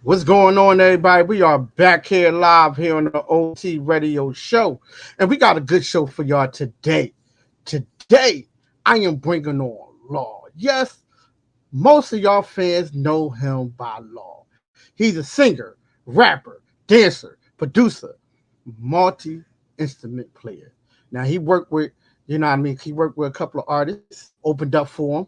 What's going on, everybody? We are back here live here on the OT Radio Show, and we got a good show for y'all today. Today, I am bringing on Law. Yes, most of y'all fans know him by Law. He's a singer, rapper, dancer, producer, multi-instrument player. Now, he worked with, he worked with a couple of artists, opened up for him.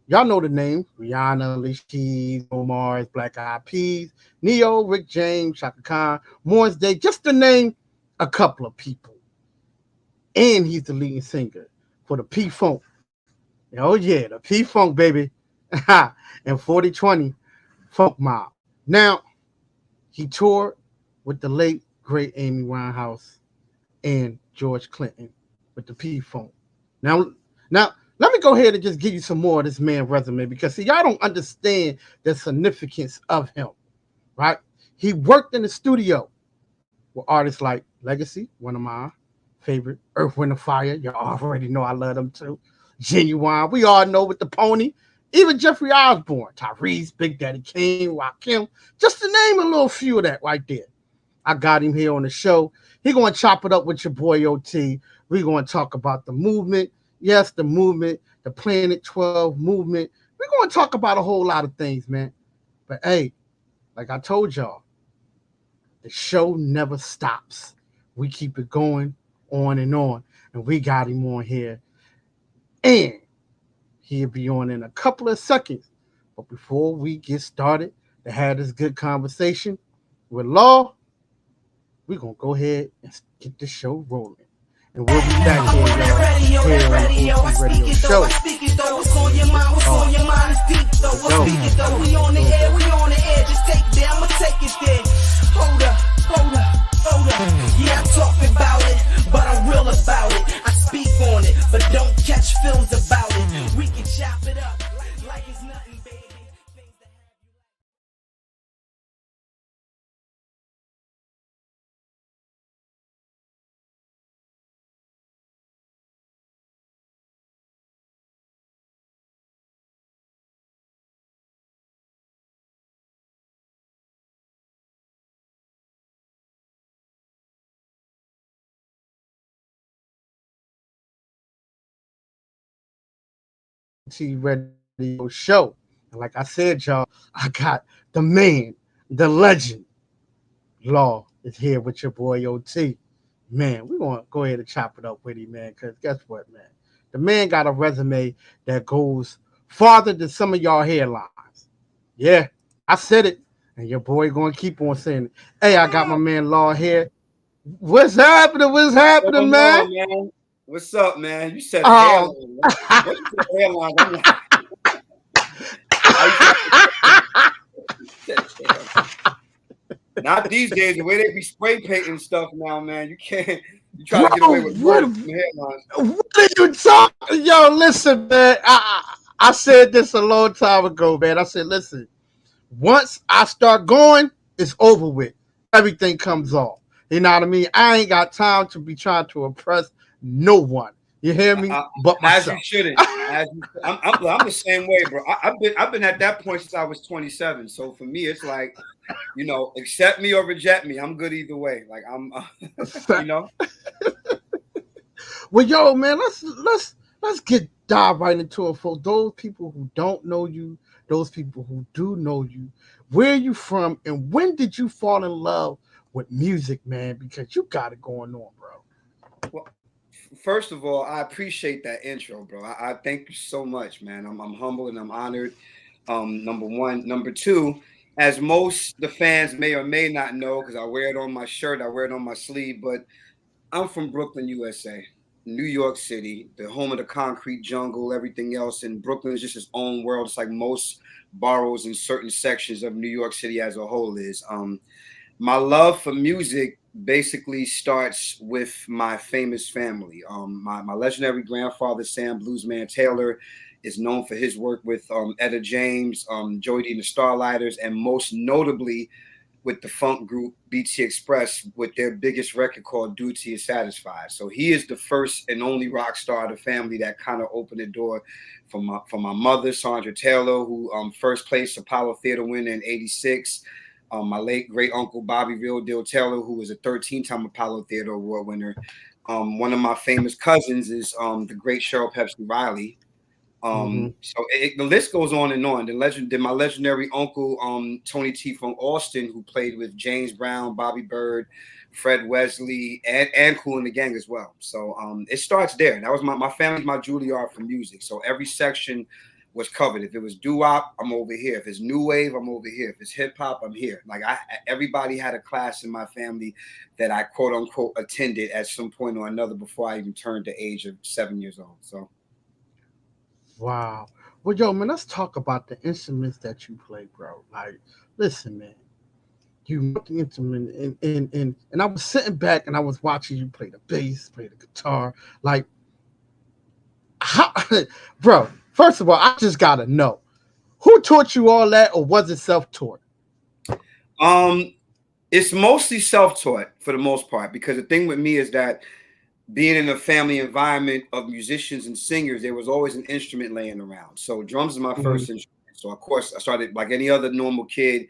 Y'all know the name: Rihanna, Alicia Keys, Mars, Black Eyed Peas, Neo, Rick James, Shaka Khan, Morris Day, just to name a couple of people. And he's the leading singer for the P Funk. Oh yeah, the P Funk, baby. And 4020 Funk Mob. Now, he toured with the late great Amy Winehouse and George Clinton with the P Funk. Now, let me go ahead and just give you some more of this man's resume, because see, y'all don't understand the significance of him, right? He worked in the studio with artists like Legacy, one of my favorite, Earth, Wind, and Fire. You already know I love them too. Genuine, we all know with the Pony. Even Jeffrey Osborne, Tyrese, Big Daddy Kane, Rakim, just to name a little few of that right there. I got him here on the show. He gonna chop it up with your boy OT. We gonna talk about the movement. Yes, the movement, the Planet 12 movement. We're gonna talk about a whole lot of things, man. But hey, like I told y'all, the show never stops. We keep it going on and on. And we got him on here. And he'll be on in a couple of seconds. But before we get started to have this good conversation with Law, we're going to go ahead and get the show rolling. And we'll be back here, y'all, here on the OT Radio Show. What's on your mind? What's on your mind is deep though. What's speaking though? We on the air, we on the air. Just take it there, I'ma take it there. Hold up, hold up, hold up. Yeah, I talk about it, but I'm real about it. I speak on it, but don't catch films about it. We can chop it up like it's nothing, baby. OT Radio Show. And like I said, y'all, I got the man, the legend, Law is here with your boy OT. Man, we want to go ahead and chop it up with him, man, because guess what, man? The man got a resume that goes farther than some of y'all headlines. Yeah, I said it, and your boy going to keep on saying it. Hey, I got my man Law here. What's happening? What's What's happening, going man? on, man? What's up, man? You said Oh, hairline. What you said hairline? I'm like, I not these days. The way they be spray painting stuff now, man. You can't. You try to get away bro, with what, murder from hairlines. what are you talking? Yo, listen, man. I said this a long time ago, man. I said, listen, once I start going, it's over with. Everything comes off. You know what I mean? I ain't got time to be trying to impress no one. You hear me? But As you myself. shouldn't. I'm the same way, bro. I've been at that point since I was 27. So for me, it's like, accept me or reject me. I'm good either way. Like you know. Well, yo, man, let's get dive right into it. For those people who don't know you, those people who do know you, where are you from, and when did you fall in love with music, man? Because you got it going on, bro. Well, first of all, I appreciate that intro, bro. I thank you so much, man. I'm humbled and I'm honored. Number one. Number two, as most the fans may or may not know, because I wear it on my shirt, I wear it on my sleeve, but I'm from Brooklyn, USA, New York City, the home of the concrete jungle, everything else. And Brooklyn is just its own world. It's like most boroughs in certain sections of New York City as a whole is. My love for music basically starts with my famous family. My legendary grandfather, Sam Bluesman Taylor, is known for his work with Etta James, Joey D and the Starlighters, and most notably with the funk group BT Express with their biggest record called "Do Till You're Satisfied." So he is the first and only rock star of the family that kind of opened the door for my mother, Sandra Taylor, who first placed Apollo Theater winner in '86. My late great uncle Bobby Real Deal Taylor, who was a 13-time Apollo Theater Award winner. One of my famous cousins is the great Cheryl Pepsi Riley. Mm-hmm. The list goes on and on. Then my legendary uncle Tony T from Austin, who played with James Brown, Bobby Bird, Fred Wesley, and Kool and the Gang as well. So it starts there. That was my family's my Juilliard for music. So every section was covered. If it was doo-wop, I'm over here. If it's new wave, I'm over here. If it's hip hop, I'm here. Like everybody had a class in my family that I quote unquote attended at some point or another before I even turned the age of 7 years old. So Wow. Well, yo, man, let's talk about the instruments that you play, bro. Like, listen, man, you multi instrument, and I was sitting back and I was watching you play the bass, play the guitar. Like, how, bro? First of all, I just gotta know who taught you all that, or was it self taught? um it's mostly self-taught for the most part because the thing with me is that being in a family environment of musicians and singers, there was always an instrument laying around. So drums is my Mm-hmm. first instrument. So of course I started like any other normal kid.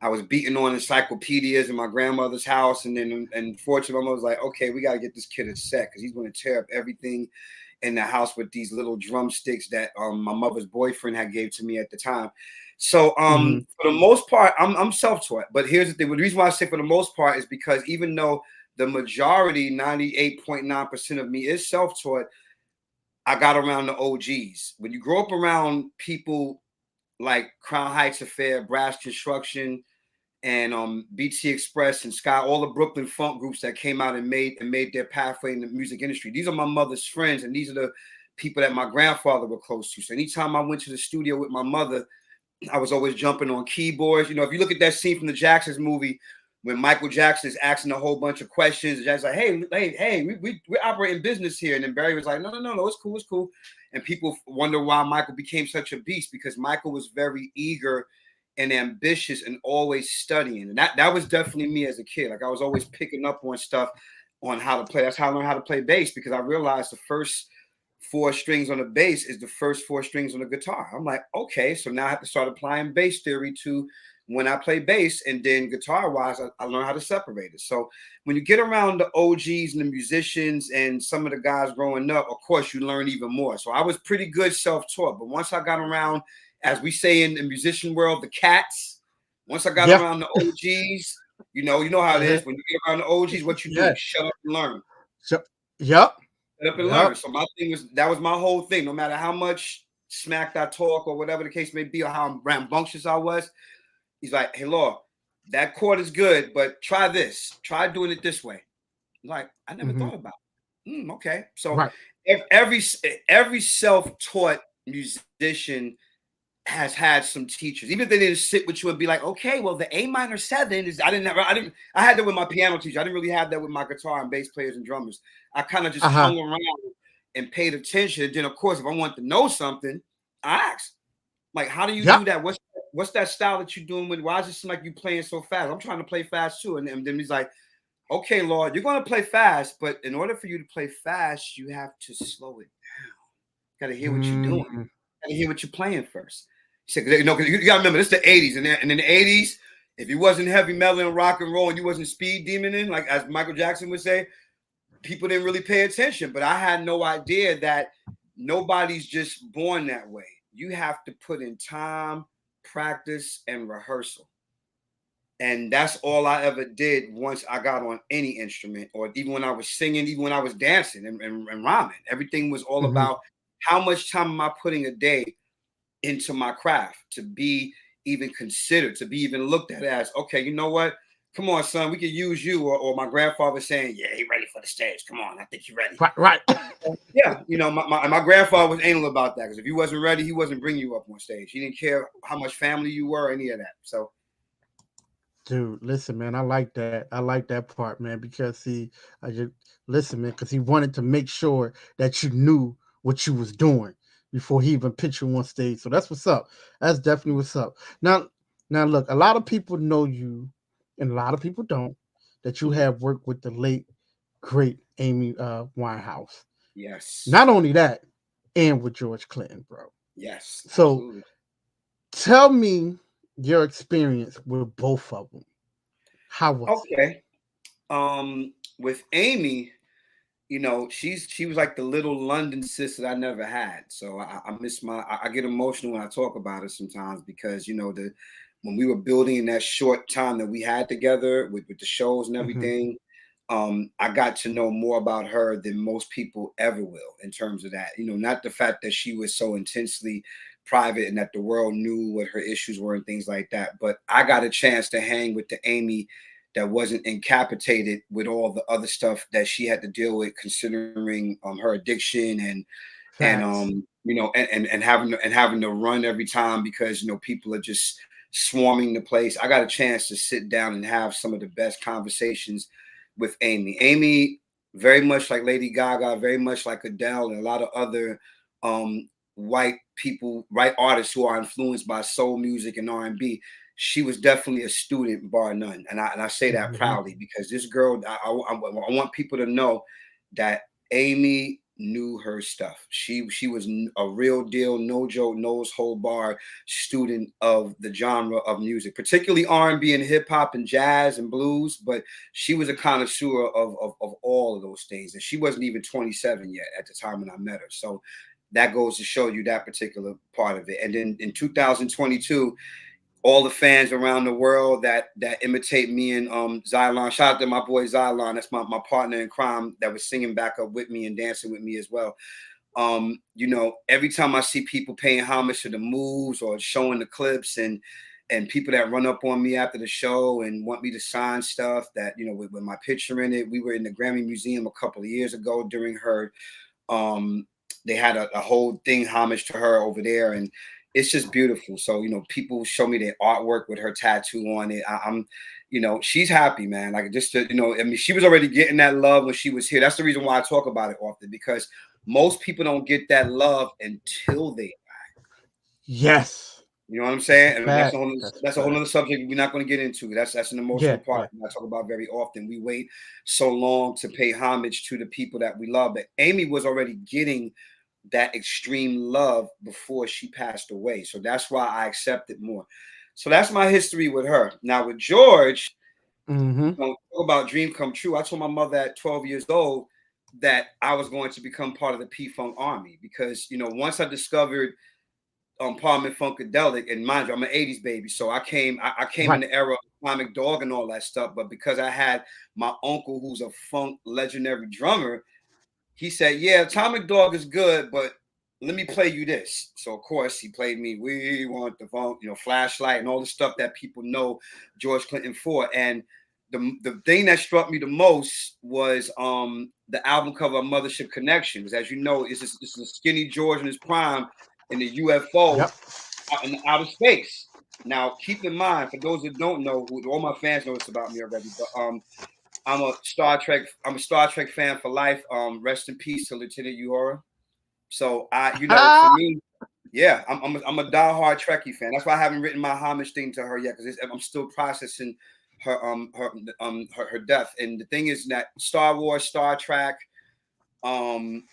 I was beating on encyclopedias in my grandmother's house, and then and fortunately my mother was like, okay, we got to get this kid a set because he's going to tear up everything in the house with these little drumsticks that my mother's boyfriend had gave to me at the time. So Mm-hmm. for the most part, I'm self-taught. But here's the thing: the reason why I say for the most part is because even though the majority, 98.9% of me is self-taught, I got around the OGs. When you grow up around people like Crown Heights Affair, Brass Construction, and BT Express and Sky, all the Brooklyn funk groups that came out and made their pathway in the music industry. These are my mother's friends, and these are the people that my grandfather were close to. So anytime I went to the studio with my mother, I was always jumping on keyboards. You know, if you look at that scene from the Jacksons movie when Michael Jackson is asking a whole bunch of questions, and Jackson's like, hey, we're operating business here. And then Barry was like, no, it's cool, it's cool. And people wonder why Michael became such a beast, because Michael was very eager and ambitious and always studying. And that was definitely me as a kid. Like I was always picking up on stuff on how to play. That's how I learned how to play bass, because I realized the first four strings on the bass is the first four strings on the guitar. I'm like, okay, so now I have to start applying bass theory to when I play bass, and then guitar wise, I learned how to separate it. So when you get around the OGs and the musicians and some of the guys growing up, of course, you learn even more. So I was pretty good self-taught, but once I got around, as we say in the musician world, the cats, once I got Yeah. around the OGs, you know how it Uh-huh. is. When you get around the OGs, what you do? Yeah. Shut up and learn. So, yep. Shut up and learn. Yep. So my thing was that was my whole thing. No matter how much smacked I talk or whatever the case may be, or how rambunctious I was, he's like, "Hey, Law, that chord is good, but try this. Try doing it this way." I'm like, I never Mm-hmm. thought about it. Okay, so Right. every every self-taught musician has had some teachers, even if they didn't sit with you and be like, okay, well, the A minor seven is. I had that with my piano teacher. I didn't really have that with my guitar and bass players and drummers. I kind of just Uh-huh. hung around and paid attention. And then, of course, if I wanted to know something, I asked, like, how do you do Yep. that? What's that style that you're doing? Why does it seem like you playing so fast? I'm trying to play fast too. And then he's like, okay, Lord, you're going to play fast, but in order for you to play fast, you have to slow it. Got to hear what you're doing. Mm-hmm. Got to hear what you're playing first. He said, cause you got to remember, this is the 80s. And in the 80s, if you wasn't heavy metal and rock and roll and you wasn't speed demoning, like as Michael Jackson would say, people didn't really pay attention. But I had no idea that nobody's just born that way. You have to put in time, practice, and rehearsal. And that's all I ever did once I got on any instrument, or even when I was singing, even when I was dancing and rhyming. Everything was all Mm-hmm. about how much time am I putting a day into my craft to be even considered, to be even looked at as, okay, you know what? Come on, son, we could use you. Or my grandfather saying, yeah, he ready for the stage. Come on, I think you're ready. Right. Right. Yeah, my grandfather was anal about that, because if you wasn't ready, he wasn't bringing you up on stage. He didn't care how much family you were, any of that. So Dude, listen, man, I like that. I like that part, man, because see, I just listen, man, because he wanted to make sure that you knew what you was doing before he even put you on stage. So that's what's up. That's definitely what's up. Now, look, a lot of people know you, and a lot of people don't. That you mhm. have worked with the late great Amy Winehouse. Yes, Not only that, and with George Clinton, bro. yes, So absolutely. tell me. your experience with both of them. How was it? Okay. With Amy, she was like the little London sister I never had. So I miss I get emotional when I talk about it sometimes because the when we were building in that short time that we had together with the shows and Hmm. everything, I got to know more about her than most people ever will in terms of that. Not the fact that she was so intensely private and that the world knew what her issues were and things like that, but I got a chance to hang with the Amy that wasn't incapacitated with all the other stuff that she had to deal with, considering her addiction and Facts. having to run every time because people are just swarming the place. I got a chance to sit down and have some of the best conversations with Amy. Amy, very much like Lady Gaga, very much like Adele, and a lot of other um, white people, white artists who are influenced by soul music and R&B. She was definitely a student, bar none, and I say that Hmm. proudly because this girl, I want people to know that Amy knew her stuff. She was a real deal, no joke, nose whole bar student of the genre of music, particularly R&B and hip hop and jazz and blues. But she was a connoisseur of all of those things, and she wasn't even 27 yet at the time when I met her. So that goes to show you that particular part of it. And then in 2022, all the fans around the world that imitate me and Xylon. Shout out to my boy Xylon. That's my partner in crime that was singing back up with me and dancing with me as well. Every time I see people paying homage to the moves or showing the clips and people that run up on me after the show and want me to sign stuff that with my picture in it. We were in the Grammy Museum a couple of years ago during her um, they had a whole thing homage to her over there, and it's just beautiful. So people show me their artwork with her tattoo on it. I'm, she's happy, man. Like just to, I mean, she was already getting that love when she was here. That's the reason why I talk about it often because most people don't get that love until they. Yes, You know what I'm that's a saying? And fact. That's that's a a whole fact. other subject we're not going to get into. That's an Yeah, emotional yeah. part I talk about very often. We wait so long to pay homage to the people that we love, but Amy was already getting that extreme love before she passed away. So that's why I accept it more. So that's my history with her. Now with George, Hmm. talk about dream come true. I told my mother at 12 years old that I was going to become part of the P Funk Army because once I discovered Parliament Funkadelic, and mind you, I'm an '80s baby, so I came in Right. the era of Atomic Dog and all that stuff. But because I had my uncle, who's a funk legendary drummer, he said, "Yeah, Atomic Dog is good, but let me play you this." So of course he played me "We Want the Funk," Flashlight, and all the stuff that people know George Clinton for. And the thing that struck me the most was the album cover of Mothership Connections. As you know, this is a skinny George in his prime in the UFO Yep. out in outer space. Now, keep in mind, for those that don't know, who all my fans know this about me already, but I'm a Star Trek fan for life. Rest in peace to Lieutenant Uhura. So for me, yeah, I'm a diehard Trekkie fan. That's why I haven't written my homage thing to her yet because I'm still processing her death. And the thing is that Star Wars, Star Trek, um,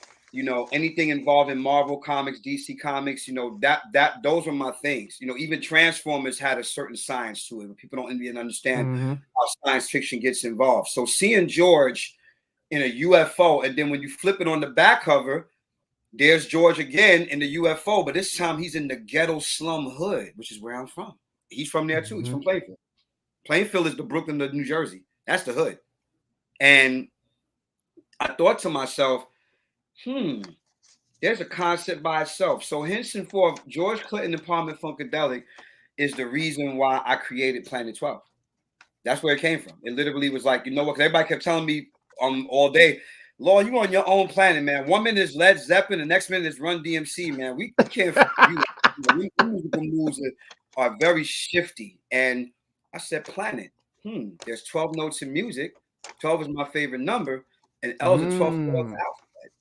anything involving Marvel comics, DC comics, that those were my things. Even Transformers had a certain science to it, but people don't even understand Hmm. how science fiction gets involved. So seeing George in a UFO, and then when you flip it on the back cover, there's George again in the UFO, but this time he's in the ghetto slum hood, which is where I'm from. He's from there too. He's Hmm. from Plainfield. Plainfield is the Brooklyn of New Jersey. That's the hood. And I thought to myself, there's a concept by itself. So henceforth, George Clinton and Parliament Funkadelic is the reason why I created Planet 12. That's where it came from. It literally was like, you know what? Because everybody kept telling me all day, Lord, you on your own planet, man. 1 minute is Led Zeppelin, the next minute is Run DMC, man. We can't fuck with you. Musical moves are very shifty. And I said, Planet. There's 12 notes in music. 12 is my favorite number, and L is the 12th Mm. alphabet.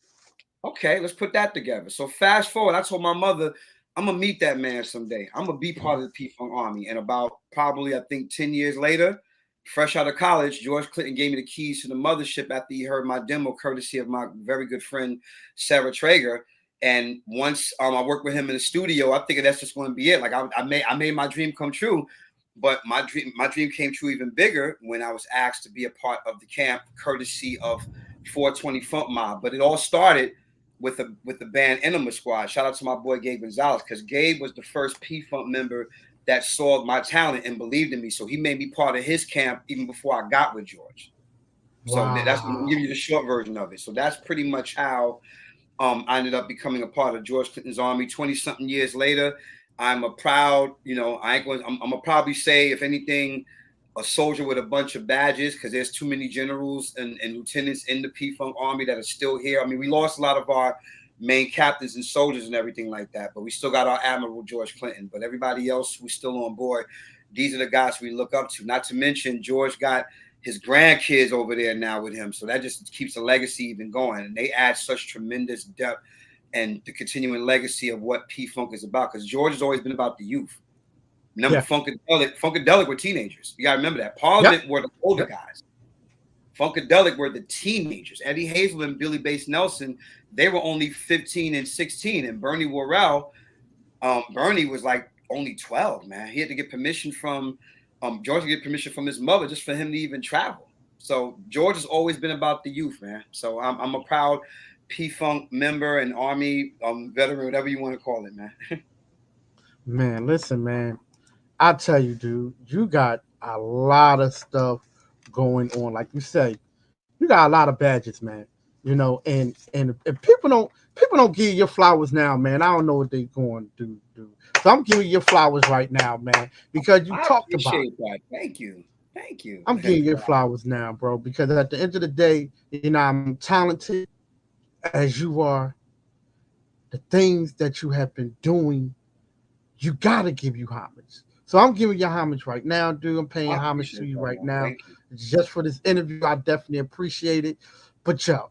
Okay, let's put that together. So fast forward, I told my mother, I'm gonna meet that man someday. I'm gonna be part of the P Funk Army. And about probably I think 10 years later, fresh out of college, George Clinton gave me the keys to the mothership after he heard my demo, courtesy of my very good friend Sarah Traeger. And once I worked with him in the studio, I figured that's just going to be it. Like I made my dream come true. But my dream came true even bigger when I was asked to be a part of the camp, courtesy of 420 Funk Mob. But it all started with the band Enema Squad. Shout out to my boy Gabe Gonzalez, because Gabe was the first P Funk member that saw my talent and believed in me. So he made me part of his camp even before I got with George. So that's I'm gonna Wow. give you the short version of it. So that's pretty much how I ended up becoming a part of George Clinton's army 20 something years later. I'm a proud, I ain't going, I'm gonna probably say, if anything, a soldier with a bunch of badges, because there's too many generals and lieutenants in the P Funk army that are still here. I mean, we lost a lot of our main captains and soldiers and everything like that, but we still got our Admiral George Clinton. But everybody else who's still on board, these are the guys we look up to. Not to mention, George got his grandkids over there now with him, so that just keeps the legacy even going. And they add such tremendous depth and the continuing legacy of what P Funk is about. Because George has always been about the youth. Remember, Yeah. Funkadelic were teenagers. You gotta remember that. Yep. Parliament were the older Yep. guys. Funkadelic were the teenagers. Eddie Hazel and Billy Bass Nelson, they were only 15 and 16. And Bernie Worrell, Bernie was like only 12, man. He had to get permission from George to get permission from his mother just for him to even travel. So George has always been about the youth, man. So I'm a proud P Funk member and Army veteran, whatever you want to call it, man. Man, listen, man. I tell you, dude, you got a lot of stuff going on. Like you say, you got a lot of badges, man. And if people don't give you your flowers now, man. I don't know what they going to do. So I'm giving you your flowers right now, man, because you I talked about it. appreciate that. Thank you. Thank you. I'm giving you your flowers now, bro, because at the end of the day, I'm talented as you are. The things that you have been doing, you gotta give you homage. So I'm giving you homage right now, dude. I'm paying I homage to appreciate you that, right man. now, Thank you. just for this interview. I definitely appreciate it. But yo,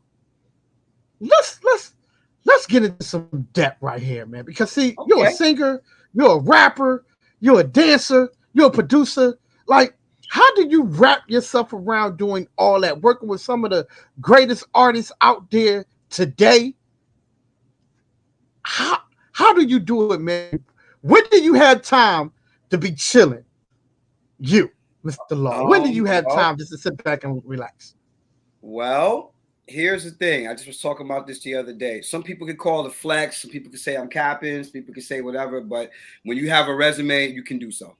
let's get into some depth right here, man. Because see, you're a Okay. singer, you're a rapper, you're a dancer, you're a producer. Like, how do you wrap yourself around doing all that, working with some of the greatest artists out there today? How how do you do it, man? When do you have time to be chilling? You, Mr. Law. When do you have Well, time just to sit back and relax? well, here's the thing. I just was talking about this the other day. Some people could call it flex. Some people could say I'm capping. Some people could say whatever. But when you have a resume, you can do so.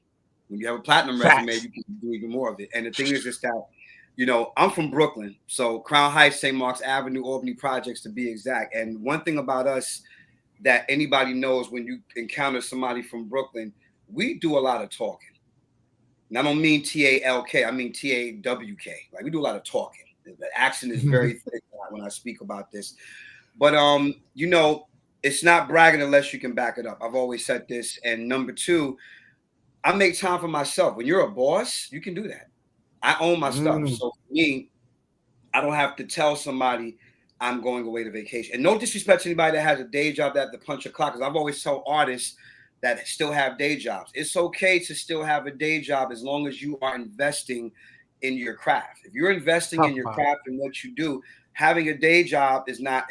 When you have a platinum resume, Facts. you can do even more of it. And the thing is just that, I'm from Brooklyn. So Crown Heights, St. Mark's Avenue, Albany Projects to be exact. And one thing about us that anybody knows, when you encounter somebody from Brooklyn, we do a lot of talking. And I don't mean TALK, I mean TAWK. Like, we do a lot of talking. The accent is very thick when I speak about this. But it's not bragging unless you can back it up. I've always said this. And number two, I make time for myself. When you're a boss, you can do that. I own my stuff. Mm, So for me, I don't have to tell somebody I'm going away to vacation. And no disrespect to anybody that has a day job that have to punch a clock, because I've always told artists that still have day jobs, it's okay to still have a day job as long as you are investing in your craft. If you're investing in talk your about it. craft and what you do, having a day job is not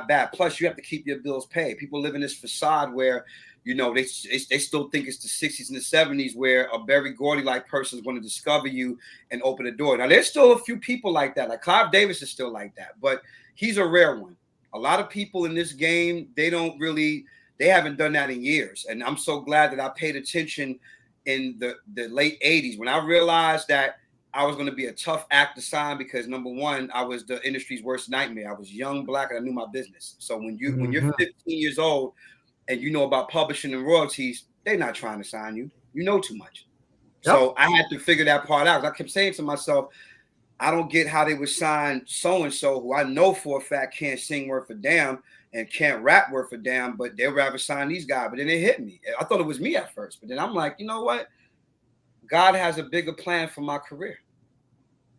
bad. Plus, you have to keep your bills paid. People live in this facade where they still think it's the 60s and the 70s, where a Berry Gordy like person is going to discover you and open the door. Now, there's still a few people like that. Like Clive Davis is still like that, but he's a rare one. A lot of people in this game, they haven't done that in years. And I'm so glad that I paid attention in the late 80s when I realized that I was going to be a tough act to sign, because number one, I was the industry's worst nightmare. I was young, black, and I knew my business. So when you're Mhm. 15 years old and you know about publishing and royalties, they're not trying to sign you. You know too much. Yep. So I had to figure that part out. I kept saying to myself, I don't get how they would sign so and so, who I know for a fact can't sing worth a damn and can't rap worth a damn, but they'd rather sign these guys. But then it hit me. I thought it was me at first, but then I'm like, you know what? God has a bigger plan for my career,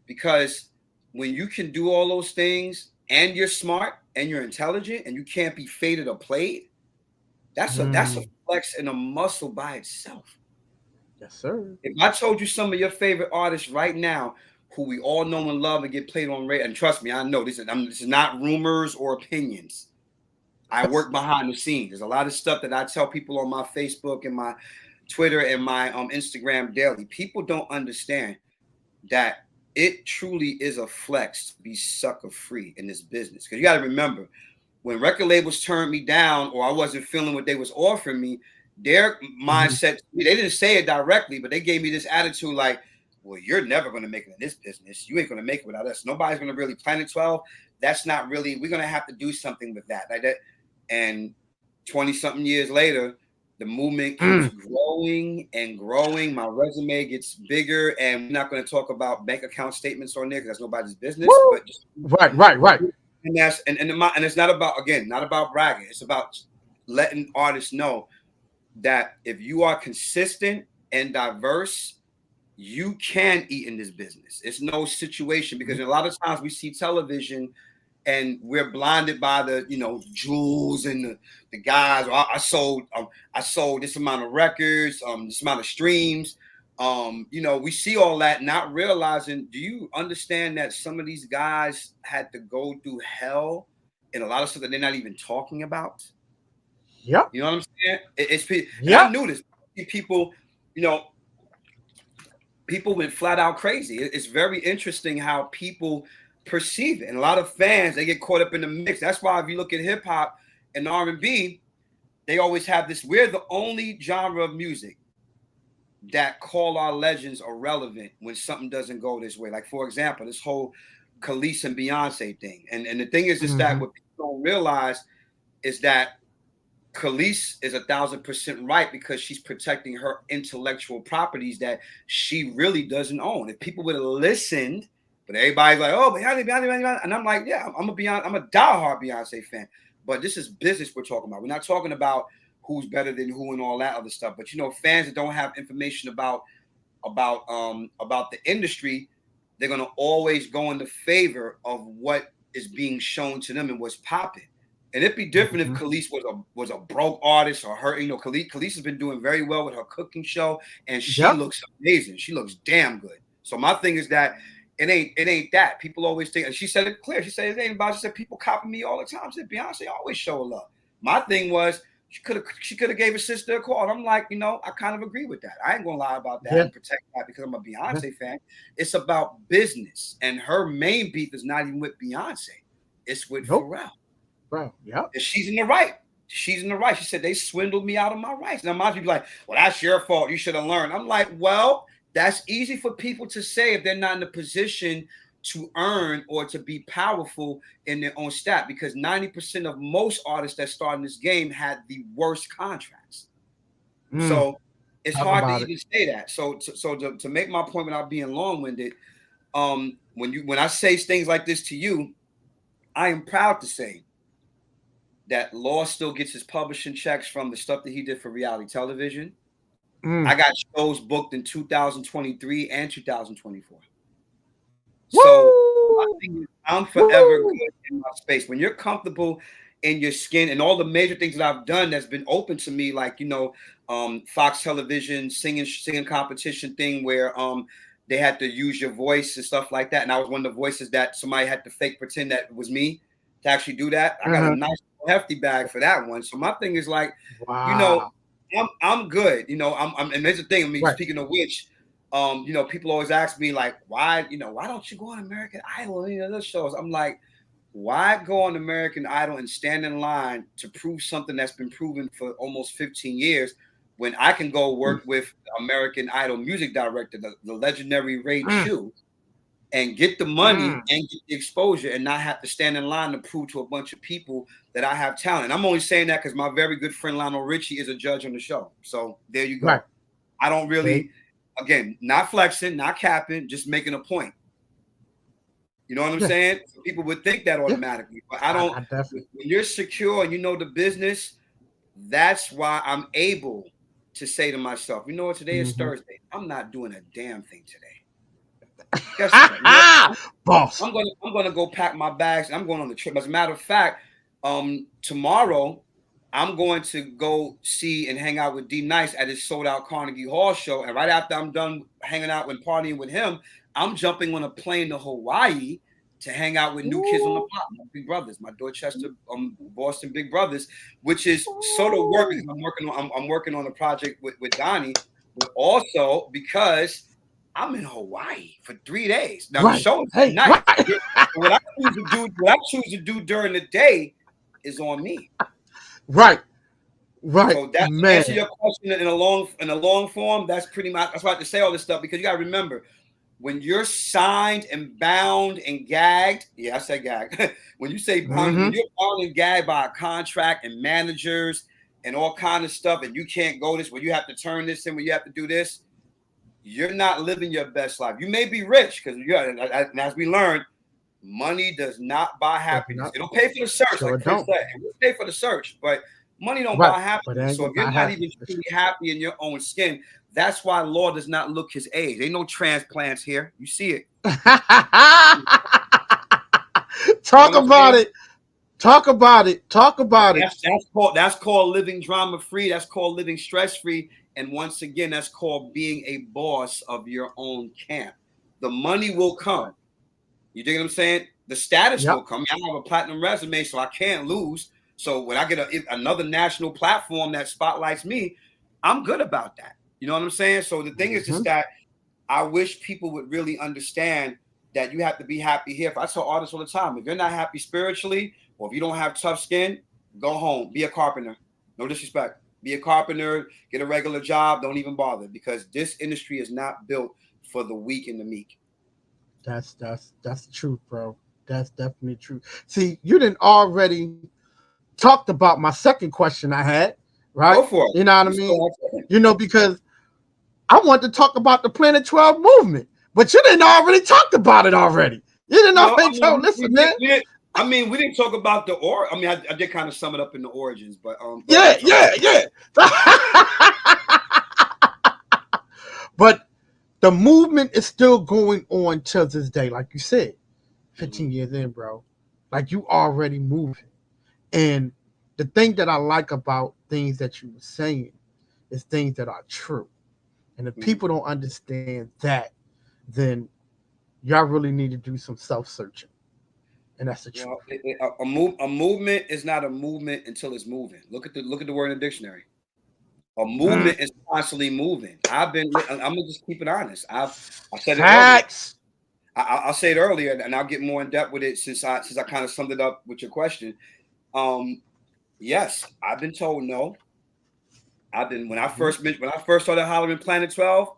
because when you can do all those things and you're smart and you're intelligent and you can't be faded or played, that's a Mm, flex and a muscle by itself. yes, sir. If I told you some of your favorite artists right now, who we all know and love and get played on radio, and trust me, I know this is not rumors or opinions. I work behind the scenes. There's a lot of stuff that I tell people on my Facebook and my Twitter and my Instagram daily. People don't understand that it truly is a flex to be sucker free in this business. Because you got to remember, when record labels turned me down or I wasn't feeling what they was offering me, their mindset, they didn't say it directly, but they gave me this attitude like, well, you're never going to make it in this business. You ain't going to make it without us. Nobody's going to really Planet 12. That's not really, we're going to have to do something with that. Like that. And 20 something years later, the movement keeps growing and growing. My resume gets bigger, and we're not going to talk about bank account statements on there because that's nobody's business. Woo! But just, right. And that's and it's not about, again, not about bragging. It's about letting artists know that if you are consistent and diverse, you can eat in this business. It's no situation, because a lot of times we see television and we're blinded by the, jewels and the guys. I sold this amount of records, this amount of streams. We see all that, not realizing, do you understand that some of these guys had to go through hell and a lot of stuff that they're not even talking about? Yep. You know what I'm saying? It's yep. I knew this. People, people went flat out crazy. It's very interesting how people perceive it, and a lot of fans, they get caught up in the mix. That's why if you look at hip hop and R&B, they always have this. We're the only genre of music that call our legends irrelevant when something doesn't go this way. Like, for example, this whole Khalees and Beyonce thing. And the thing is that what people don't realize is that Khalees is 1,000% right, because she's protecting her intellectual properties that she really doesn't own. If people would have listened, but everybody's like, oh, Beyonce, and I'm like, yeah, I'm a diehard Beyonce fan. But this is business we're talking about. We're not talking about who's better than who and all that other stuff. But fans that don't have information about the industry, they're gonna always go in the favor of what is being shown to them and what's popping. And it'd be different if Khalees was a broke artist, or her. Khalees has been doing very well with her cooking show, and she looks amazing. She looks damn good. So my thing is that it ain't that. People always think, and she said it clear. She said it ain't about. She said people copy me all the time. She said Beyonce always show love. My thing was, she could have gave her sister a call. And I'm like, I kind of agree with that. I ain't gonna lie about that and protect that because I'm a Beyonce fan. It's about business, and her main beef is not even with Beyonce. It's with Pharrell. Right. Yeah. And she's in the right. She's in the right. She said they swindled me out of my rights. Now, most people like, well, that's your fault. You should have learned. I'm like, well, that's easy for people to say if they're not in a position to earn or to be powerful in their own stat, because 90% of most artists that start in this game had the worst contracts. So it's hard to even say that. So to make my point without being long-winded, when I say things like this to you, I am proud to say that Law still gets his publishing checks from the stuff that he did for reality television. I got shows booked in 2023 and 2024. Woo! So I'm forever good in my space. When you're comfortable in your skin, and all the major things that I've done that's been open to me, like Fox Television singing competition thing where they had to use your voice and stuff like that, and I was one of the voices that somebody had to fake pretend that it was me to actually do that. I got a nice hefty bag for that one. So my thing is like, I'm good. And there's the thing. I mean, speaking of which, people always ask me like, why don't you go on American Idol and other shows? I'm like, why go on American Idol and stand in line to prove something that's been proven for almost 15 years when I can go work with American Idol music director, the legendary Ray Chu, and get the money and get the exposure and not have to stand in line to prove to a bunch of people that I have talent. And I'm only saying that because my very good friend Lionel Richie is a judge on the show. So there you go. Right. I don't really, again, not flexing, not capping, just making a point. You know what I'm saying? So people would think that automatically. But I don't. When you're secure and you know the business, that's why I'm able to say to myself, you know what, today is Thursday. I'm not doing a damn thing today. Guess what? Boss. I'm gonna go pack my bags. I'm going on the trip. As a matter of fact, tomorrow I'm going to go see and hang out with D Nice at his sold out Carnegie Hall show. And right after I'm done hanging out and partying with him, I'm jumping on a plane to Hawaii to hang out with new kids on the block, my big brothers, my Dorchester, Boston big brothers, which is sort of work because I'm working on a project with Donnie, but also because I'm in Hawaii for 3 days. Now the Right. show is at Hey, night. right. What I choose to do during the day is on me. Right. Right. So that to answer Man. your question in a long form, that's pretty much that's why I have to say all this stuff because you gotta remember when you're signed and bound and gagged, yeah, I said gag. When you say bound, when Mm-hmm. you're bound and gagged by a contract and managers and all kind of stuff, and you can't go this, where you have to turn this in, where you have to do this, you're not living your best life. You may be rich because as we learned, money does not buy Does happiness. not. It'll pay for the search, Sure like Chris don't. said. It will pay for the search, but money don't Right. buy But it happiness. ain't So gonna if you're buy not even happiness. truly happy in your own skin, that's why law does not look his age. Ain't no transplants here. You see it. You know Talk what I'm about saying? it. Talk about it. Talk about it. That's called living drama free. That's called living stress free. And once again, that's called being a boss of your own camp. The money will come. You dig what I'm saying? The status Yep. will come. I have a platinum resume, so I can't lose. So when I get another national platform that spotlights me, I'm good about that. You know what I'm saying? So the thing is Mm-hmm. just that I wish people would really understand that you have to be happy here. I tell artists all the time, if you're not happy spiritually, or if you don't have tough skin, go home. Be a carpenter. No disrespect. Be a carpenter. Get a regular job. Don't even bother because this industry is not built for the weak and the meek. That's the truth, bro. That's definitely true. See, you didn't already talked about my second question I had, right? Go for it. You know what I You mean? still have time. Because I want to talk about the Planet 12 movement, but you didn't already talked about it already. You didn't Well, I already mean, tell. Listen, man. we didn't talk about the I mean, I did kind of sum it up in the origins, but go Yeah, ahead, talk. yeah, yeah. But the movement is still going on till this day, like you said, Mhm. 15 years in, bro. Like you already moving. And the thing that I like about things that you were saying is things that are true. And if Mhm. people don't understand that, then y'all really need to do some self searching. And that's the truth. Well, a movement is not a movement until it's moving. Look at the word in the dictionary. A movement is constantly moving. I'm gonna just keep it honest. I said it earlier. Facts. I'll say it earlier, and I'll get more in depth with it since I kind of summed it up with your question. Um, yes, I've been told no. I've been when I first started hollering Planet 12,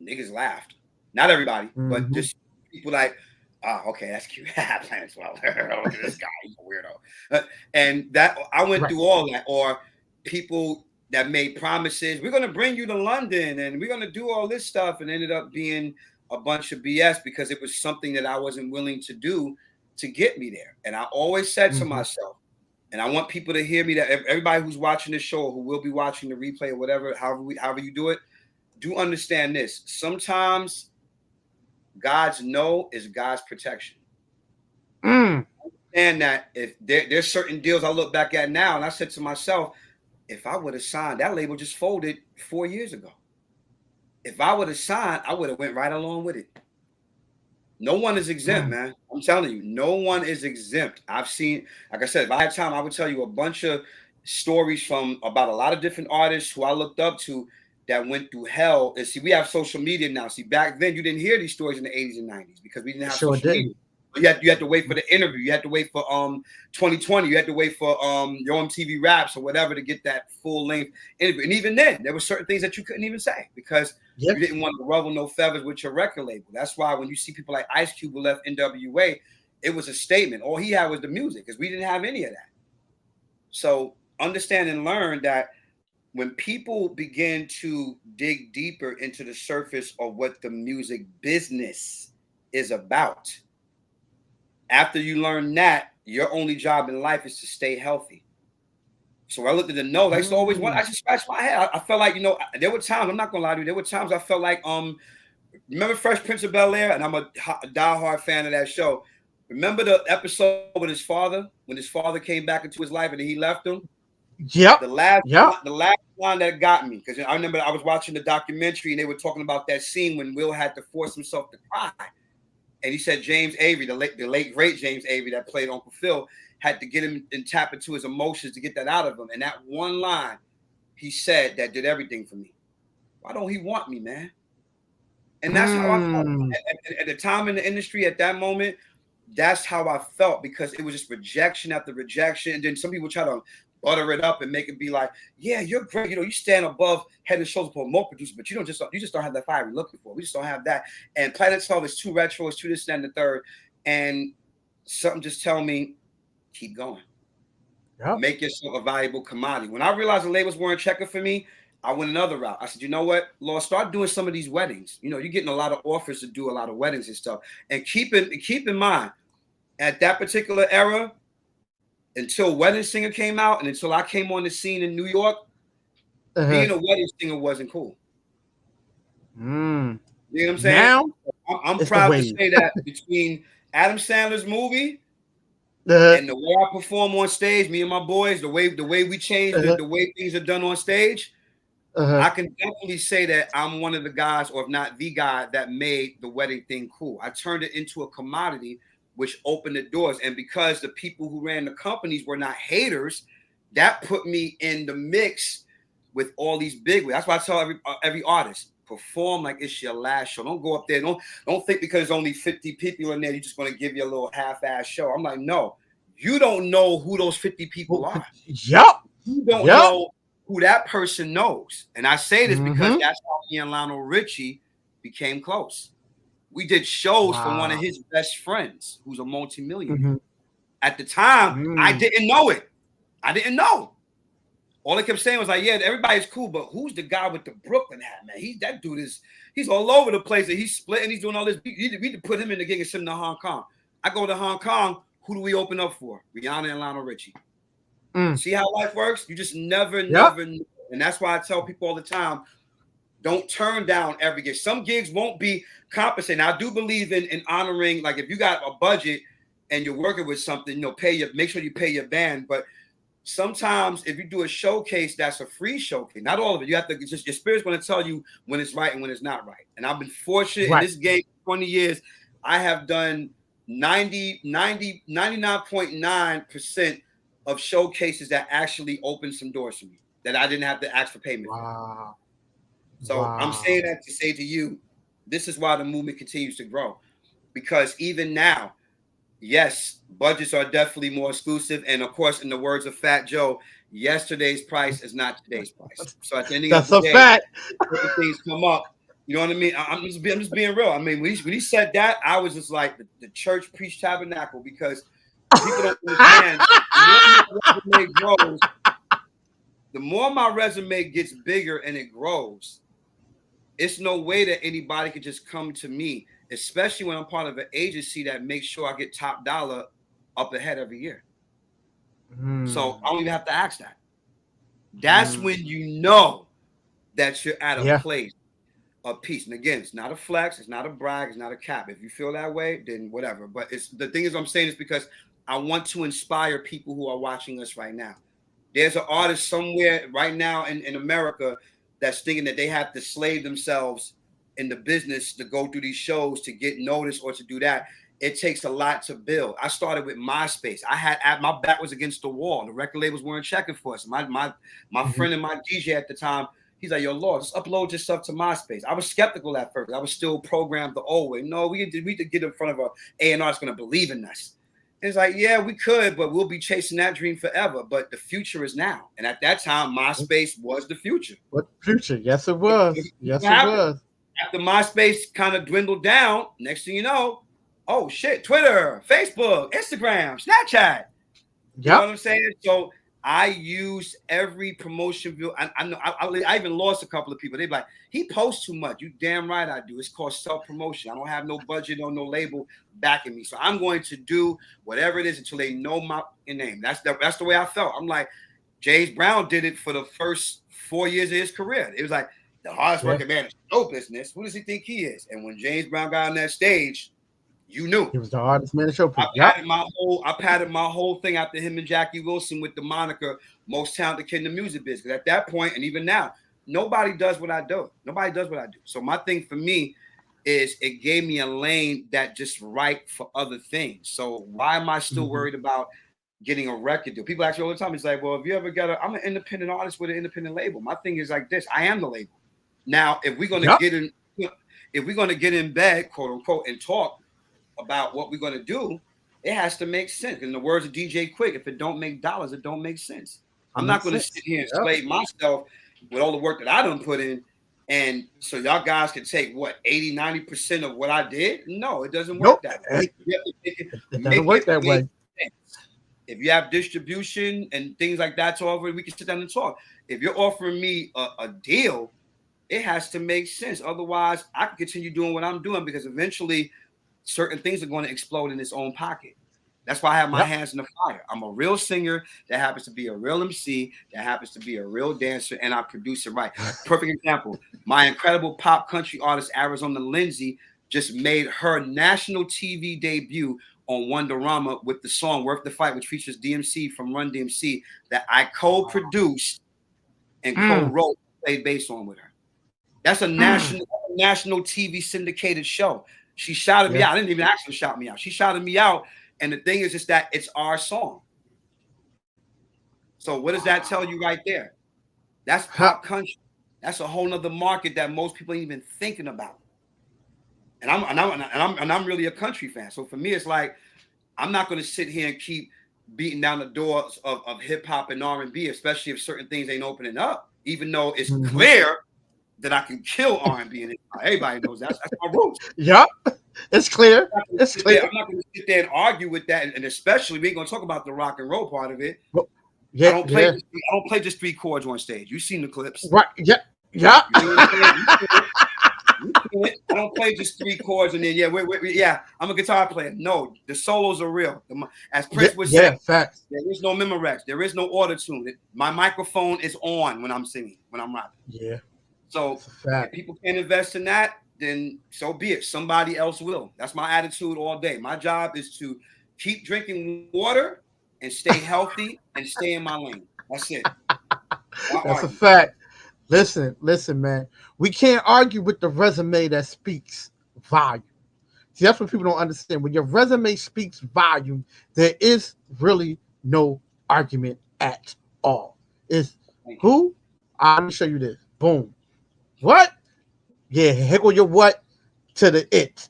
niggas laughed. Not everybody, but Mm-hmm. just people like, oh, okay, that's cute. Planet 12. Look at this guy, he's a weirdo. And that I went Right. through all that. Or people that made promises, we're gonna bring you to London and we're gonna do all this stuff, and ended up being a bunch of BS because it was something that I wasn't willing to do to get me there. And I always said to Mm-hmm. myself, and I want people to hear me that everybody who's watching this show, or who will be watching the replay or whatever, however you do it, do understand this. Sometimes God's no is God's protection. Mm. And that if there's certain deals I look back at now, and I said to myself, if I would have signed, that label just folded 4 years ago. If I would have signed, I would have went right along with it. No one is exempt, Mm. man. I'm telling you, no one is exempt. I've seen, like I said, if I had time, I would tell you a bunch of stories from about a lot of different artists who I looked up to that went through hell. And see, we have social media now. See, back then you didn't hear these stories in the 80s and 90s because we didn't have Sure social media. didn't. You had to wait for the interview. You had to wait for 2020. You had to wait for your MTV Raps or whatever to get that full length interview. And even then, there were certain things that you couldn't even say because Yep. you didn't want to ruffle no feathers with your record label. That's why when you see people like Ice Cube who left NWA, it was a statement. All he had was the music because we didn't have any of that. So understand and learn that when people begin to dig deeper into the surface of what the music business is about, after you learn that, your only job in life is to stay healthy. So I looked at the notes. I used to always want. Mm. I just scratched my head. I felt like there were times. I'm not gonna lie to you. There were times I felt like remember Fresh Prince of Bel Air, and I'm a diehard fan of that show. Remember the episode with his father when his father came back into his life and he left him. Yep. The last Yep. the last line that got me because I remember I was watching the documentary and they were talking about that scene when Will had to force himself to cry. And he said James Avery, the late great James Avery that played Uncle Phil, had to get him and tap into his emotions to get that out of him. And that one line he said that did everything for me. Why don't he want me, man? And that's how I felt at the time in the industry at that moment. That's how I felt, because it was just rejection after rejection. And then some people try to butter it up and make it be like, yeah, you're great. You stand above head and shoulders for more producers, but you just don't have that fire we're looking for. We just don't have that. And Planet 12 is too retro, it's too this and the third. And something just tell me, keep going. Yep. Make yourself a valuable commodity. When I realized the labels weren't checking for me, I went another route. I said, you know what, Lord, start doing some of these weddings. You're getting a lot of offers to do a lot of weddings and stuff. And keep in mind, at that particular era, until Wedding Singer came out and until I came on the scene in New York, being a wedding singer wasn't cool. You know what I'm saying? Now, I'm proud to say that between Adam Sandler's movie and the way I perform on stage, me and my boys, the way we change the way things are done on stage, I can definitely say that I'm one of the guys, or if not the guy, that made the wedding thing cool. I turned it into a commodity, which opened the doors. And because the people who ran the companies were not haters, that put me in the mix with all these big wigs. That's why I tell every artist, perform like it's your last show. Don't go up there. Don't think because there's only 50 people in there, you're just going to give you a little half-ass show. I'm like, no, you don't know who those 50 people are. Yup. You don't know who that person knows. And I say this because that's how he and Lionel Richie became close. We did shows for one of his best friends, who's a multi-millionaire. At the time, I didn't know it. I didn't know. All I kept saying was like, yeah, everybody's cool, but who's the guy with the Brooklyn hat, man? He's all over the place, and he's splitting, he's doing all this. We need to put him in the gig and send him to Hong Kong. I go to Hong Kong, who do we open up for? Rihanna and Lionel Richie. See how life works? You just never know. And that's why I tell people all the time, don't turn down every gig. Some gigs won't be compensated. Now, I do believe in honoring, like if you got a budget and you're working with something, make sure you pay your band. But sometimes if you do a showcase, that's a free showcase. Not all of it. You have to, just your spirit's going to tell you when it's right and when it's not right. And I've been fortunate in this game for 20 years. I have done 99.9% of showcases that actually opened some doors for me that I didn't have to ask for payment for. So I'm saying that to say to you, this is why the movement continues to grow. Because even now, yes, budgets are definitely more exclusive. And of course, in the words of Fat Joe, yesterday's price is not today's price. So at the end of the day, fact. Things come up. You know what I mean? I'm just being real. I mean, when he said that, I was just like the church preached tabernacle, because people don't understand. The more my resume gets bigger and it grows, it's no way that anybody could just come to me, especially when I'm part of an agency that makes sure I get top dollar up ahead every year. So I don't even have to ask that. That's when you know that you're at a place of peace. And again, it's not a flex, it's not a brag, it's not a cap. If you feel that way, then whatever. But it's the thing is, I'm saying is because I want to inspire people who are watching us right now. There's an artist somewhere right now in America that's thinking that they have to slave themselves in the business to go through these shows to get noticed or to do that. It takes a lot to build. I started with MySpace. My back was against the wall. The record labels weren't checking for us. My friend and my DJ at the time, he's like, yo, Lord, just upload your stuff to MySpace. I was skeptical at first. I was still programmed the old way. No, we could get in front of a A&R that's going to believe in us. And it's like, yeah, we could, but we'll be chasing that dream forever. But the future is now. And at that time, MySpace was the future. What future? Yes, it was. Yes, it was. After MySpace kind of dwindled down, next thing you know, oh, shit, Twitter, Facebook, Instagram, Snapchat. You know what I'm saying? So I use every promotion view. I know I even lost a couple of people. They're like, he posts too much. You damn right I do. It's called self-promotion. I don't have no budget or no label backing me. So I'm going to do whatever it is until they know my name. That's the way I felt. I'm like, James Brown did it for the first 4 years of his career. It was like the hardest working man in show business. Who does he think he is? And when James Brown got on that stage, you knew he was the hardest man in show business. I padded my whole thing after him and Jackie Wilson with the moniker most talented kid in the music business. Because at that point, and even now, nobody does what I do. Nobody does what I do. So my thing for me is it gave me a lane that just right for other things. So why am I still Mm-hmm. worried about getting a record deal? People ask me all the time. It's like, well, if you ever got I'm an independent artist with an independent label. My thing is like this. I am the label. Now, if we're gonna Yep. get in, if we're gonna get in bed, quote unquote, and talk about what we're gonna do, it has to make sense. In the words of DJ Quick, if it don't make dollars, it don't make sense. It I'm not makes gonna sit sense. here and Yep. slave myself with all the work that I done put in. And so y'all guys can take what 80, 90% of what I did. No, it doesn't work Nope. that way. It, You have to it doesn't make work it that make way. sense. If you have distribution and things like that to offer, we can sit down and talk. If you're offering me a deal, it has to make sense. Otherwise, I can continue doing what I'm doing because eventually certain things are going to explode in its own pocket. That's why I have my Yep. hands in the fire. I'm a real singer that happens to be a real MC, that happens to be a real dancer, and I produce it right. Perfect example. My incredible pop country artist, Arizona Lindsay, just made her national TV debut on Wonderama with the song Worth the Fight, which features DMC from Run DMC, that I co-produced and Mm, co-wrote, played bass on with her. That's a mm. national TV syndicated show. She shouted me Yeah. out. I didn't even ask her to shout me out. She shouted me out. And the thing is just that it's our song. So what does that tell you right there? That's Huh. pop country. That's a whole nother market that most people ain't even thinking about. And I'm really a country fan. So for me, it's like I'm not going to sit here and keep beating down the doors of hip hop and R&B, especially if certain things ain't opening up. Even though it's Mm-hmm. clear that I can kill R&B, and everybody knows that's my roots. Yep. It's clear. It's clear. I'm not going to sit there and argue with that, and especially we ain't going to talk about the rock and roll part of it. Well, I yeah. don't play. Yeah. I don't play just three chords on stage. You've seen the clips. Right. Yeah. Yeah. You know what I'm saying? I don't play just three chords and then yeah, I'm a guitar player. No, the solos are real. As Yeah. Prince would say, Yeah. Facts. there is no Memorex. There is no auto tune. My microphone is on when I'm singing, when I'm rapping. Yeah. So It's a if fact. people can't invest in that, then so be it. Somebody else will. That's my attitude all day. My job is to keep drinking water and stay healthy and stay in my lane. That's it. Why That's a argue? fact. Listen, man. We can't argue with the resume that speaks volume. See, that's what people don't understand. When your resume speaks volume, there is really no argument at all. It's Thank you. who? Let me show you this. Boom. What? Yeah, here go your what to the it.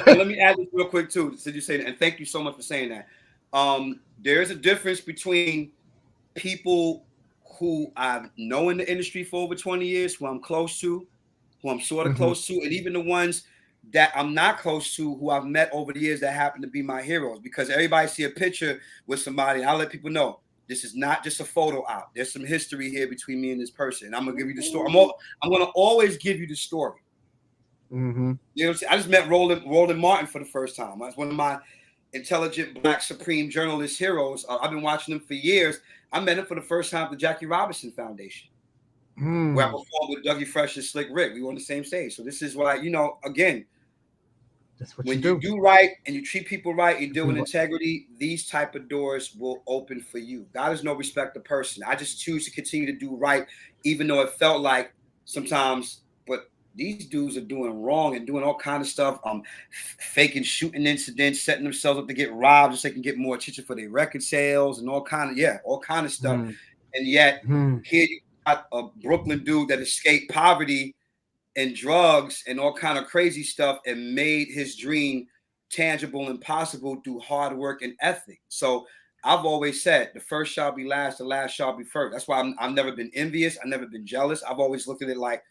And let me add this real quick too. Since you say that, and thank you so much for saying that. There is a difference between people who I know in the industry for over 20 years, who I'm close to, who I'm sort of Mhm. close to, and even the ones that I'm not close to, who I've met over the years that happen to be my heroes. Because everybody see a picture with somebody, I'll let people know this is not just a photo out. There's some history here between me and this person. And I'm gonna give you the story. I'm gonna always give you the story. Mhm. You know what I'm saying? I just met Roland Martin for the first time. That's one of my intelligent Black supreme journalist heroes. I've been watching him for years. I met him for the first time at the Jackie Robinson Foundation, where I Mm. performed with Dougie Fresh and Slick Rick. We were on the same stage. So this is what again, That's what you when you do. do right and you treat people right, you deal with You- integrity, these type of doors will open for you. God is no respecter person. I just choose to continue to do right, even though it felt like sometimes, but these dudes are doing wrong and doing all kind of stuff, faking shooting incidents, setting themselves up to get robbed just so they can get more attention for their record sales and all kind of stuff. Mm. And yet Mm. here you got a Brooklyn dude that escaped poverty and drugs and all kind of crazy stuff and made his dream tangible and possible through hard work and ethic. So I've always said the first shall be last, the last shall be first. That's why I've never been envious. I've never been jealous. I've always looked at it like,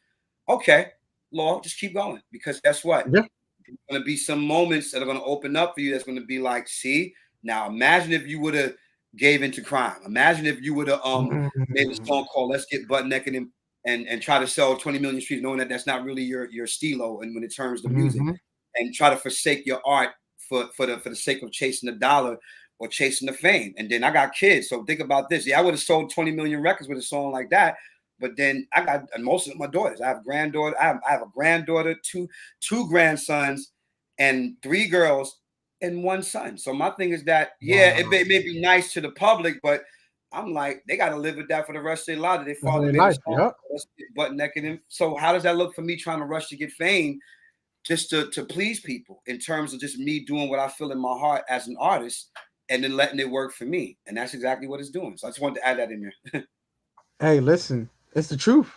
okay, Lord, just keep going. Because guess what? Yeah. There's going to be some moments that are going to open up for you that's going to be like, see, now imagine if you would have gave into crime. Imagine if you would have made a Mm. song called Let's Get Butt Naked and try to sell 20 million streets, knowing that that's not really your stilo and when it turns to music, Mhm. and try to forsake your art for the sake of chasing the dollar or chasing the fame. And then I got kids. So think about this. Yeah, I would have sold 20 million records with a song like that. But then I got most of my daughters. I have granddaughter. I have a granddaughter, two grandsons, and three girls and one son. So my thing is that it Wow. may be nice to the public, but I'm like, they got to live with that for the rest of their life. Their That's father their made a life. song, Yep. let's get butt naked. And so, how does that look for me trying to rush to get fame just to please people in terms of just me doing what I feel in my heart as an artist and then letting it work for me? And that's exactly what it's doing. So, I just wanted to add that in there. Hey, listen, it's the truth.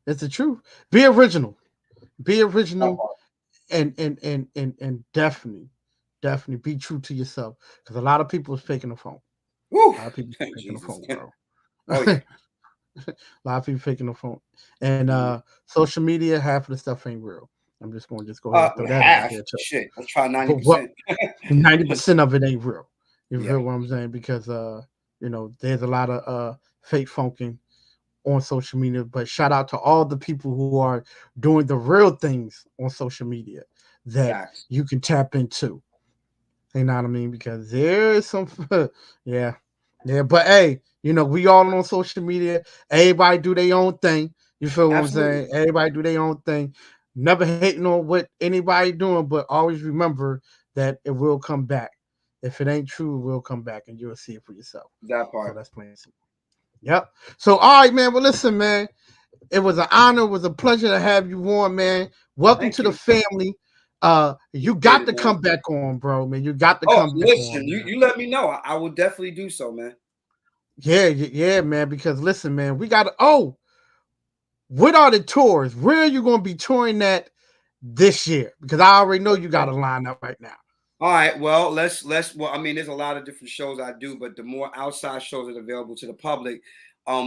It's the truth. Be original. Be That original, part. and definitely be true to yourself. Because a lot of people is faking the phone. Woo! A lot of people faking the Jesus. phone, bro. Oh, yeah. A lot of people faking the phone. And Mhm. social media, half of the stuff ain't real. I'm just going to just go ahead and throw that out Half. there too. Shit. Let's try But what 90%. 90% of it ain't real. You Yeah. feel what I'm saying? Because there's a lot of fake funking on social media. But shout out to all the people who are doing the real things on social media that Facts. you can tap into. You know what I mean? Because there is some, yeah, yeah. But hey, we all on social media. Everybody do their own thing. You feel what I'm Absolutely. saying? Everybody do their own thing. Never hating on what anybody doing, but always remember that it will come back. If it ain't true, it will come back, and you'll see it for yourself. That So part. that's plain and simple. Yep. So all right, man. Well, listen, man. It was an honor. It was a pleasure to have you on, man. Welcome Thank to the you. family. You Appreciate got it, to man. come back on, bro, man. You got to Oh, come back listen, on, man. you let me know. I will definitely do so, man. Yeah, yeah, man. Because listen, man, we got to. Oh, what are the tours? Where are you going to be touring at this year? Because I already know you got a line up right now. All right. Well, let's. Well, I mean, there's a lot of different shows I do, but the more outside shows that are available to the public,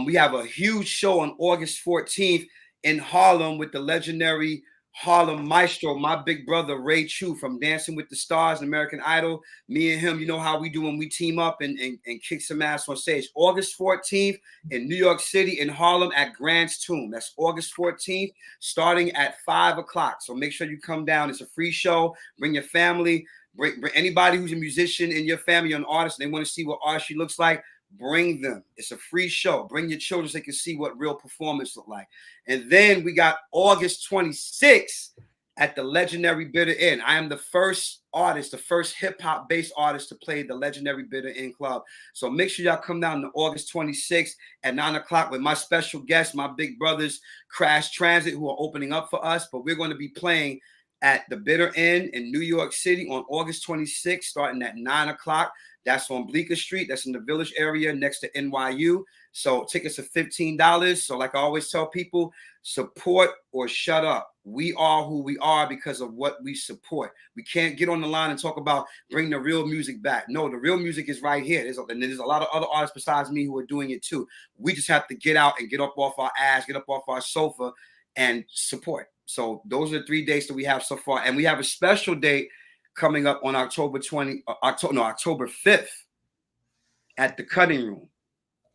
we have a huge show on August 14th in Harlem with the legendary Harlem Maestro, my big brother Ray Chu from Dancing with the Stars and American Idol. Me and him, you know how we do when we team up and kick some ass on stage. August 14th in New York City in Harlem at Grant's Tomb. That's August 14th, starting at 5 o'clock. So make sure you come down. It's a free show. Bring your family. Bring anybody who's a musician in your family, an artist, and they want to see what art she looks like. Bring them. It's a free show. Bring your children so they can see what real performance look like. And then we got August 26th at the legendary Bitter Inn. I am the first artist, the first hip hop based artist to play the legendary Bitter Inn Club. So make sure y'all come down to August 26th at 9 o'clock with my special guests, my big brothers, Crash Transit, who are opening up for us. But we're going to be playing at the Bitter Inn in New York City on August 26th, starting at 9 o'clock. That's on Bleecker Street. That's in the Village area next to NYU. So tickets are $15. So like I always tell people, support or shut up. We are who we are because of what we support. We can't get on the line and talk about bring the real music back. No, the real music is right here. There's a lot of other artists besides me who are doing it too. We just have to get out and get up off our ass, get up off our sofa and support. So those are the 3 dates that we have so far. And we have a special date coming up on October 5th at the Cutting Room.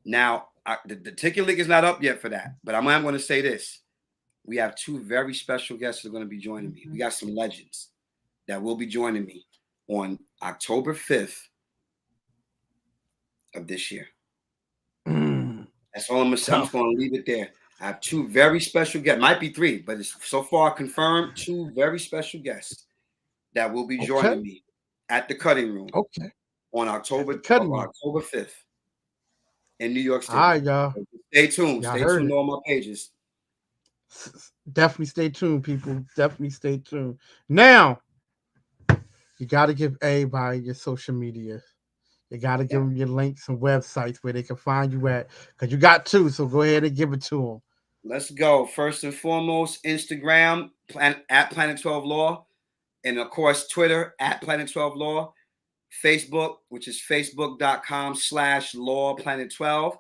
Now, the ticket link is not up yet for that, but I'm going to say this. We have two very special guests that are going to be joining me. We got some legends that will be joining me on October 5th of this year. That's all I'm going to say. I'm just going to leave it there. I have two very special guests. Might be three, but it's so far confirmed. Two very special guests that will be joining me at the Cutting Room on October 5th in New York All City. right, y'all. Stay tuned. Y'all Stay heard tuned it. on all my pages. Definitely stay tuned, people. Definitely stay tuned. Now, you got to give everybody your social media. You got to give them your links and websites where they can find you at. Because you got two, so go ahead and give it to them. Let's go. First and foremost, Instagram at Planet 12 Law. And of course, Twitter at Planet 12 Law. Facebook, which is facebook.com/Law Planet 12.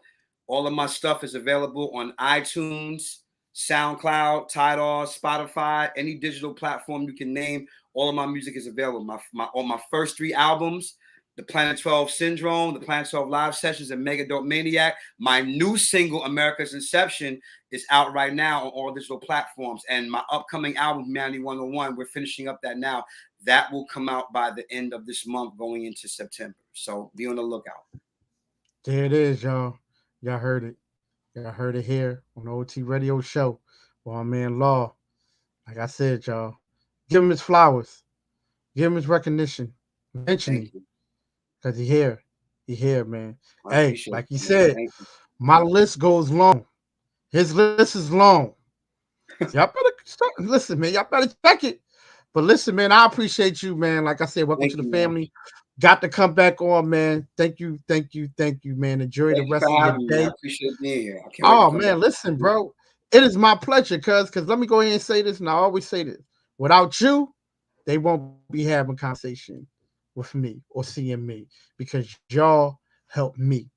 All of my stuff is available on iTunes, SoundCloud, Tidal, Spotify, any digital platform you can name. All of my music is available. On my first three albums, the Planet 12 Syndrome, the Planet 12 Live Sessions, and Mega Dope Maniac. My new single, America's Inception, is out right now on all digital platforms. And my upcoming album, Humanity 101, we're finishing up that now. That will come out by the end of this month going into September. So be on the lookout. There it is, y'all. Y'all heard it. Y'all heard it here on the OT Radio Show. Well, man, Law. Like I said, y'all, give him his flowers. Give him his recognition. Mention Thank him you. because he's here. He here, man. I Hey, appreciate like it, you man. said, Thank you. my list goes long. His list is long. So y'all better start, listen, man. Y'all better check it. But listen, man, I appreciate you, man. Like I said, welcome Thank to the you, man. family. Got to come back on, man. Thank you, thank you, thank you, man. Enjoy the Thank you for rest of your having me. I day. appreciate being here. I can't wait to Oh come back. man, listen, bro. It is my pleasure, cuz let me go ahead and say this, and I always say this. Without you, they won't be having conversation with me or seeing me because y'all help me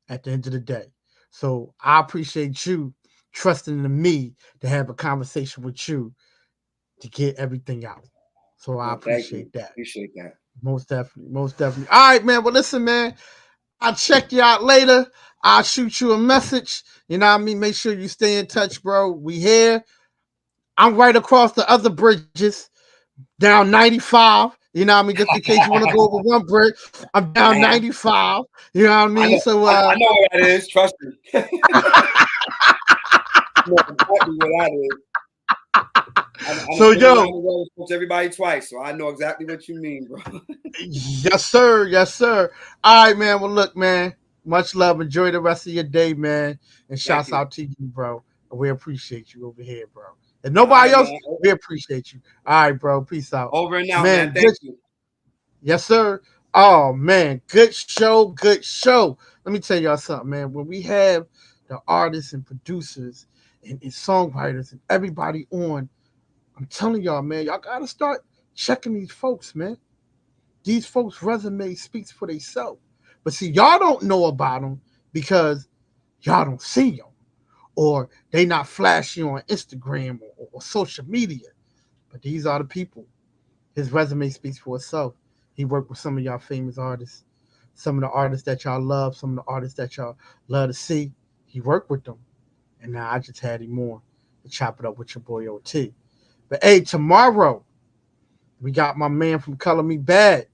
at the end of the day. So I appreciate you trusting in me to have a conversation with you to get everything out. So I No, thank you. appreciate that. Appreciate that. Most definitely. Most definitely. All right, man. Well, listen, man. I'll check you out later. I'll shoot you a message. You know what I mean? Make sure you stay in touch, bro. We here. I'm right across the other bridges, down 95. You know what I mean? Just in case you want to go over one bridge, I'm down Man, 95. You know what I I mean? know. So I know where that is. Trust me. I know exactly where that is. I so been around yo, the world and spoke to everybody twice, so I know exactly what you mean, bro. yes, sir. Yes, sir. All right, man. Well, look, man. Much love. Enjoy the rest of your day, man. And Thank shouts you. out to you, bro. We appreciate you over here, bro. And All nobody right, else, man. we appreciate you. All right, bro. Peace out. Over and out, man. Man, Thank good. you. Yes, sir. Oh, man. Good show. Good show. Let me tell y'all something, man. When we have the artists and producers and songwriters and everybody on, I'm telling y'all, man, y'all got to start checking these folks, man. These folks' resume speaks for themselves. But see, y'all don't know about them because y'all don't see them or they not flashy on Instagram or social media. But these are the people. His resume speaks for itself. He worked with some of y'all famous artists, some of the artists that y'all love, some of the artists that y'all love to see. He worked with them. And now I just had him on to chop it up with your boy OT. But hey, tomorrow we got my man from Color Me Bad.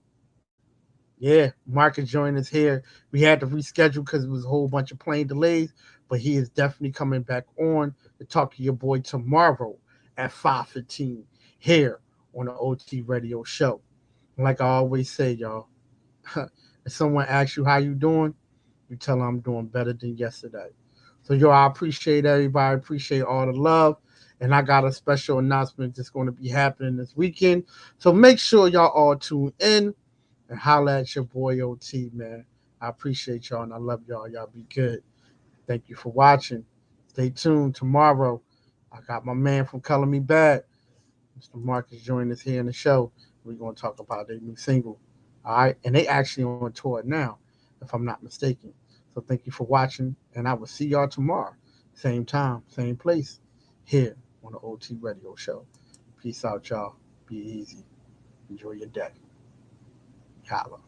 Yeah, Mark is joining us here. We had to reschedule because it was a whole bunch of plane delays, but he is definitely coming back on to talk to your boy tomorrow at 5:15 here on the OT Radio Show. And like I always say, y'all, if someone asks you how you doing, you tell them I'm doing better than yesterday. So yo, I appreciate everybody, appreciate all the love. And I got a special announcement that's going to be happening this weekend. So make sure y'all all tune in and holla at your boy OT, man. I appreciate y'all and I love y'all. Y'all be good. Thank you for watching. Stay tuned tomorrow. I got my man from Color Me Bad, Mr. Marcus, joining us here in the show. We're going to talk about their new single. All right. And they actually on tour now, if I'm not mistaken. So thank you for watching. And I will see y'all tomorrow. Same time, same place, here on the OT Radio Show. Peace out, y'all. Be easy. Enjoy your day. Holla.